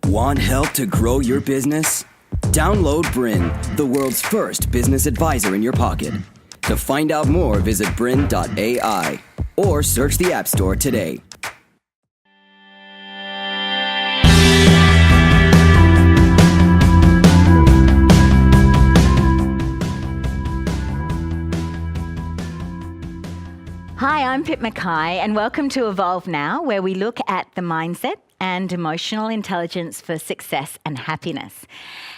Want help to grow your business? Download BRiN, the world's first business advisor in your pocket. To find out more, visit BRiN.ai or search the App Store today. Hi, I'm Pip McKay, and welcome to Evolve Now, where we look at the mindset and emotional intelligence for success and happiness.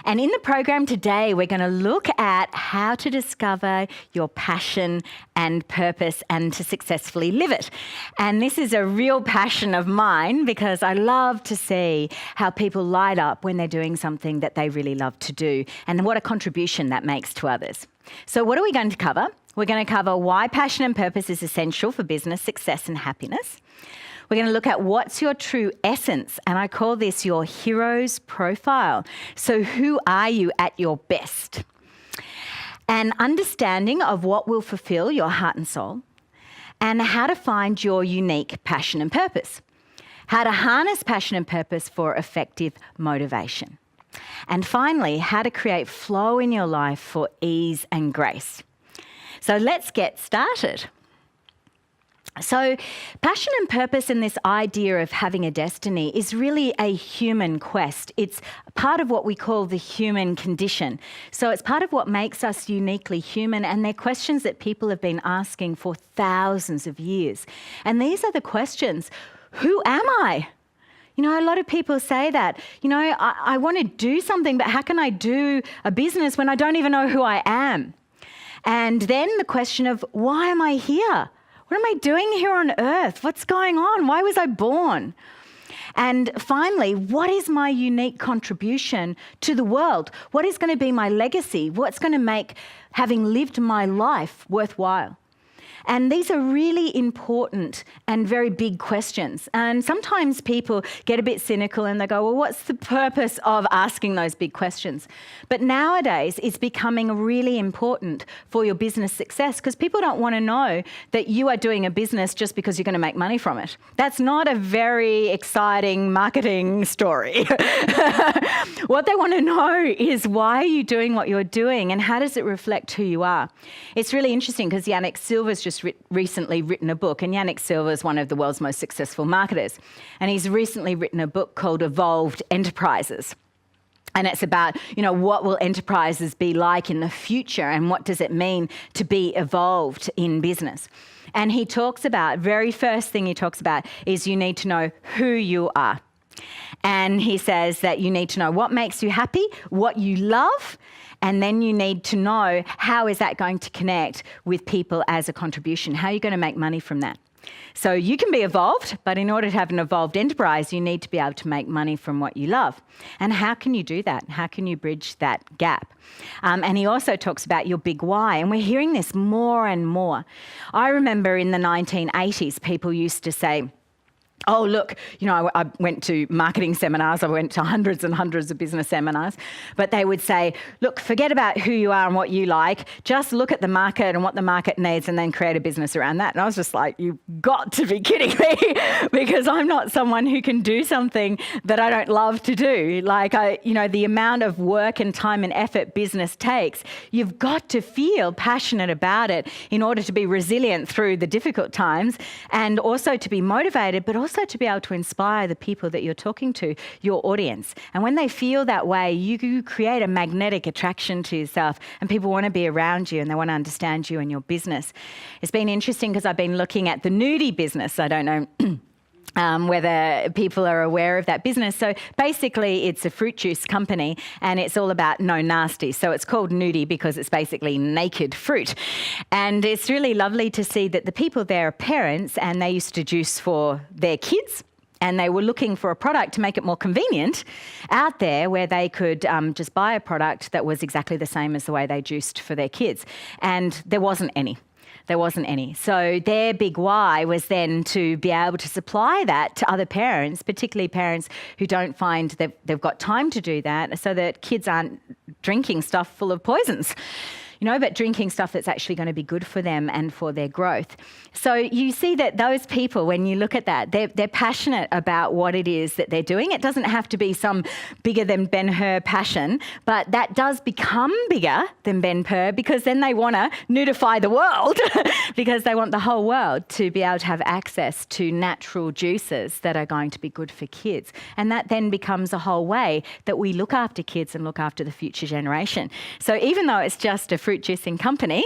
And in the program today, we're going to look at how to discover your passion and purpose and to successfully live it. And this is a real passion of mine because I love to see how people light up when they're doing something that they really love to do and what a contribution that makes to others. So what are we going to cover? We're going to cover why passion and purpose is essential for business success and happiness. We're going to look at what's your true essence, and I call this your hero's profile. So who are you at your best? An understanding of what will fulfill your heart and soul, and how to find your unique passion and purpose. How to harness passion and purpose for effective motivation. And finally, how to create flow in your life for ease and grace. So let's get started. So passion and purpose and this idea of having a destiny is really a human quest. It's part of what we call the human condition. So it's part of what makes us uniquely human, and they're questions that people have been asking for thousands of years. And these are the questions: who am I? You know, a lot of people say that, I want to do something, but how can I do a business when I don't even know who I am? And then the question of, why am I here? What am I doing here on earth? What's going on? Why was I born? And finally, what is my unique contribution to the world? What is going to be my legacy? What's going to make having lived my life worthwhile? And these are really important and very big questions. And sometimes people get a bit cynical and they go, well, what's the purpose of asking those big questions? But nowadays, it's becoming really important for your business success because people don't want to know that you are doing a business just because you're going to make money from it. That's not a very exciting marketing story. What they want to know is, why are you doing what you're doing and how does it reflect who you are? It's really interesting because Yannick Silver's just recently written a book, and Yannick Silver is one of the world's most successful marketers, and he's recently written a book called Evolved Enterprises. And it's about, what will enterprises be like in the future and what does it mean to be evolved in business? And he talks about, very first thing he talks about is you need to know who you are. And he says that you need to know what makes you happy, what you love, and then you need to know how is that going to connect with people as a contribution? How are you going to make money from that? So you can be evolved, but in order to have an evolved enterprise, you need to be able to make money from what you love. And how can you do that? How can you bridge that gap? And he also talks about your big why, and we're hearing this more and more. I remember in the 1980s, people used to say, oh, look, I went to marketing seminars. I went to hundreds and hundreds of business seminars. But they would say, look, forget about who you are and what you like. Just look at the market and what the market needs and then create a business around that. And I was just like, you've got to be kidding me because I'm not someone who can do something that I don't love to do. Like, the amount of work and time and effort business takes, you've got to feel passionate about it in order to be resilient through the difficult times and also to be motivated, but also to be able to inspire the people that you're talking to, your audience. And when they feel that way, you create a magnetic attraction to yourself and people want to be around you and they want to understand you and your business. It's been interesting because I've been looking at the nudie business. I don't know whether people are aware of that business. So basically it's a fruit juice company and it's all about no nasty. So it's called nudie because it's basically naked fruit. And it's really lovely to see that the people there are parents and they used to juice for their kids. And they were looking for a product to make it more convenient out there where they could just buy a product that was exactly the same as the way they juiced for their kids. And there wasn't any. There wasn't any. So their big why was then to be able to supply that to other parents, particularly parents who don't find that they've got time to do that, so that kids aren't drinking stuff full of poisons. but drinking stuff that's actually going to be good for them and for their growth. So you see that those people, when you look at that, they're passionate about what it is that they're doing. It doesn't have to be some bigger than Ben-Hur passion, but that does become bigger than Ben-Hur because then they want to nudify the world because they want the whole world to be able to have access to natural juices that are going to be good for kids. And that then becomes a whole way that we look after kids and look after the future generation. So even though it's just a fruit juicing company,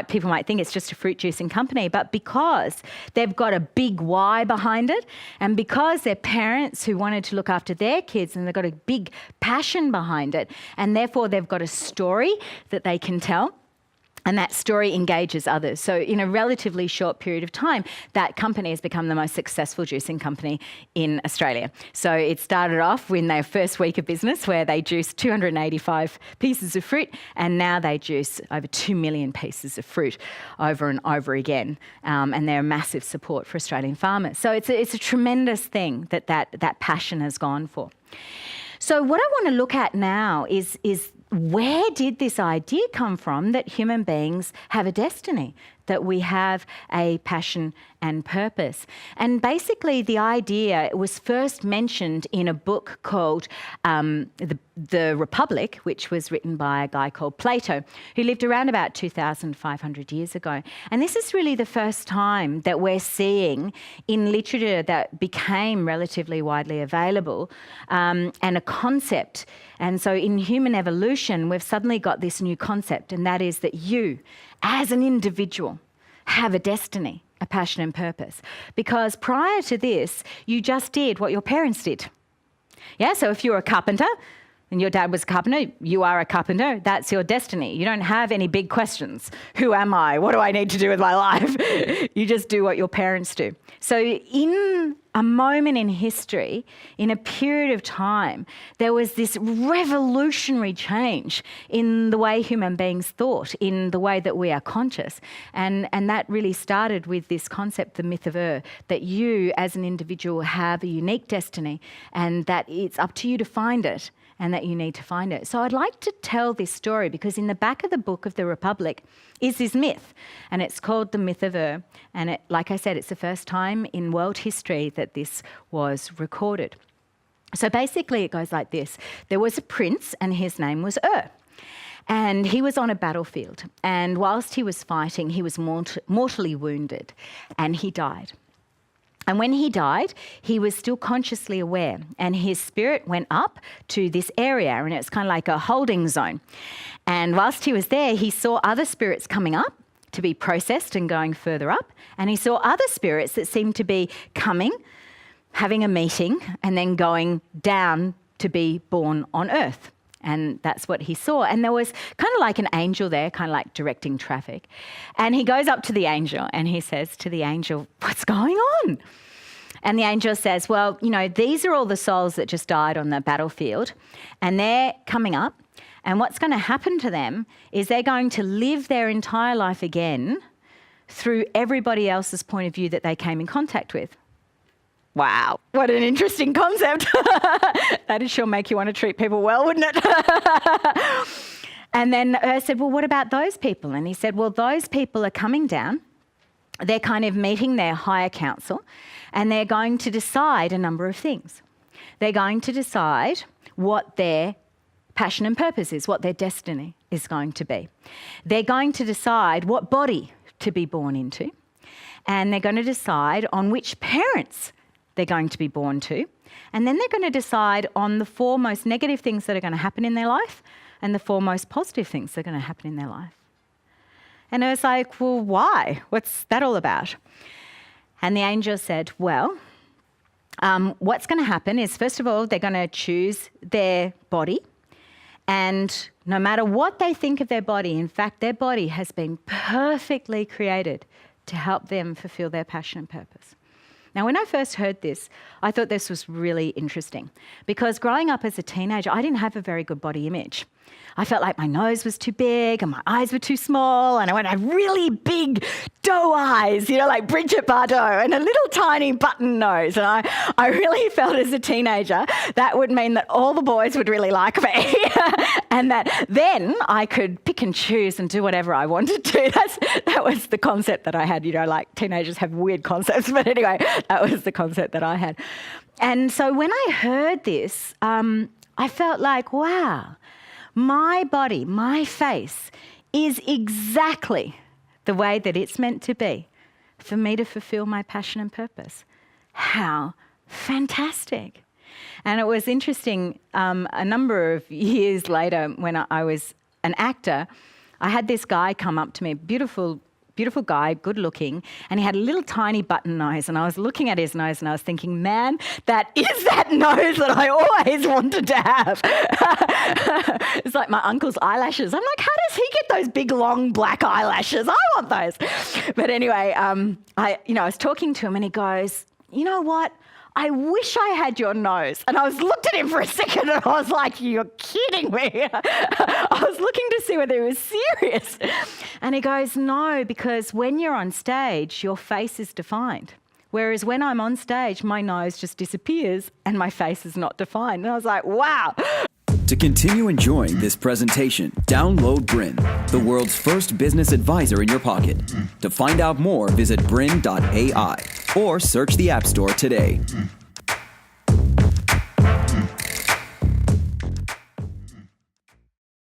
people might think it's just a fruit juicing company, but because they've got a big why behind it, and because they're parents who wanted to look after their kids and they've got a big passion behind it, and therefore they've got a story that they can tell, and that story engages others. So in a relatively short period of time, that company has become the most successful juicing company in Australia. So it started off in their first week of business where they juiced 285 pieces of fruit, and now they juice over 2 million pieces of fruit over and over again. And they're a massive support for Australian farmers. So it's a tremendous thing that passion has gone for. So what I want to look at now is where did this idea come from that human beings have a destiny, that we have a passion and purpose? And basically the idea was first mentioned in a book called The Republic, which was written by a guy called Plato, who lived around about 2,500 years ago. And this is really the first time that we're seeing in literature that became relatively widely available and a concept. And so in human evolution, we've suddenly got this new concept, and that is that you, as an individual, have a destiny, a passion and purpose. Because prior to this, you just did what your parents did. Yeah, so if you're a carpenter and your dad was a carpenter, you are a carpenter, that's your destiny. You don't have any big questions. Who am I? What do I need to do with my life? You just do what your parents do. So in a moment in history, in a period of time, there was this revolutionary change in the way human beings thought, in the way that we are conscious. And that really started with this concept, the myth of that you as an individual have a unique destiny and that it's up to you to find it and that you need to find it. So I'd like to tell this story because in the back of the book of The Republic is this myth, and it's called the myth of and it, like I said, it's the first time in world history that this was recorded. So basically it goes like this. There was a prince and his name was and he was on a battlefield, and whilst he was fighting, he was mortally wounded and he died. And when he died, he was still consciously aware, and his spirit went up to this area, and it's kind of like a holding zone. And whilst he was there, he saw other spirits coming up to be processed and going further up, and he saw other spirits that seemed to be coming, having a meeting, and then going down to be born on earth. And that's what he saw. And there was kind of like an angel there, kind of like directing traffic. And he goes up to the angel and he says to the angel, "What's going on?" And the angel says, "Well, these are all the souls that just died on the battlefield, and they're coming up. And what's going to happen to them is they're going to live their entire life again through everybody else's point of view that they came in contact with." Wow, what an interesting concept. That'd sure make you want to treat people well, wouldn't it? And then said, "Well, what about those people?" And he said, "Well, those people are coming down. They're kind of meeting their higher council, and they're going to decide a number of things. They're going to decide what their passion and purpose is, what their destiny is going to be. They're going to decide what body to be born into, and they're going to decide on which parents they're going to be born to. And then they're going to decide on the 4 most negative things that are going to happen in their life and the 4 most positive things that are going to happen in their life." And I was like, "Well, why? What's that all about?" And the angel said, "Well, what's going to happen is, first of all, they're going to choose their body. And no matter what they think of their body, in fact, their body has been perfectly created to help them fulfill their passion and purpose." Now, when I first heard this, I thought this was really interesting because growing up as a teenager, I didn't have a very good body image. I felt like my nose was too big and my eyes were too small, and I went, I had really big doe eyes, like Bridget Bardot, and a little tiny button nose. And I really felt as a teenager that would mean that all the boys would really like me and that then I could pick and choose and do whatever I wanted to. That was the concept that I had. Like teenagers have weird concepts, but anyway, that was the concept that I had. And so when I heard this, I felt like, wow, my body, my face is exactly the way that it's meant to be for me to fulfill my passion and purpose. How fantastic. And it was interesting, a number of years later when I was an actor, I had this guy come up to me, beautiful guy, good looking, and he had a little tiny button nose, and I was looking at his nose and I was thinking, man, that is that nose that I always wanted to have. It's like my uncle's eyelashes. I'm like, how does he get those big, long, black eyelashes? I want those. But anyway, I was talking to him and he goes, you know what? I wish I had your nose. And I looked at him for a second and I was like, you're kidding me. I was looking to see whether he was serious. And he goes, no, because when you're on stage, your face is defined. Whereas when I'm on stage, my nose just disappears and my face is not defined. And I was like, wow. To continue enjoying this presentation, download BRiN, the world's first business advisor in your pocket. To find out more, visit BRiN.ai or search the App Store today.